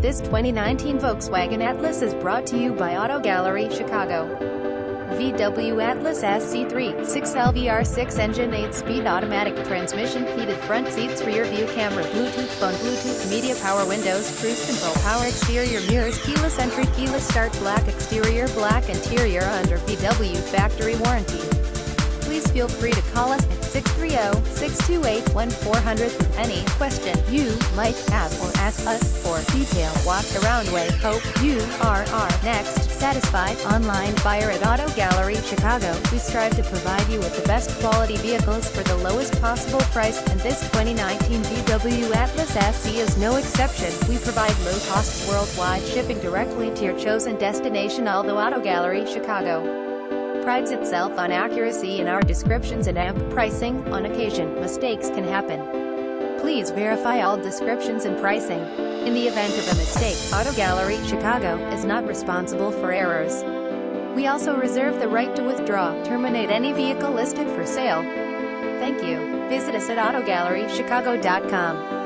This 2019 Volkswagen Atlas is brought to you by Auto Gallery Chicago. VW Atlas SC3, 6LVR6 engine, 8-speed automatic transmission, heated front seats, rear view camera, Bluetooth phone, Bluetooth media, power windows, cruise control, power exterior mirrors, keyless entry, keyless start, black exterior, black interior, under VW factory warranty. Please feel free to call us at 630-628-1400 with any question you might have or ask us for detailed walk-around. We hope you are our next satisfied online buyer at Auto Gallery Chicago. We strive to provide you with the best quality vehicles for the lowest possible price, and this 2019 VW Atlas SC is no exception. We provide low-cost worldwide shipping directly to your chosen destination. Although Auto Gallery Chicago prides itself on accuracy in our descriptions and amp pricing, on occasion, mistakes can happen. Please verify all descriptions and pricing. In the event of a mistake, Auto Gallery Chicago is not responsible for errors. We also reserve the right to withdraw, terminate any vehicle listed for sale. Thank you. Visit us at autogallerychicago.com.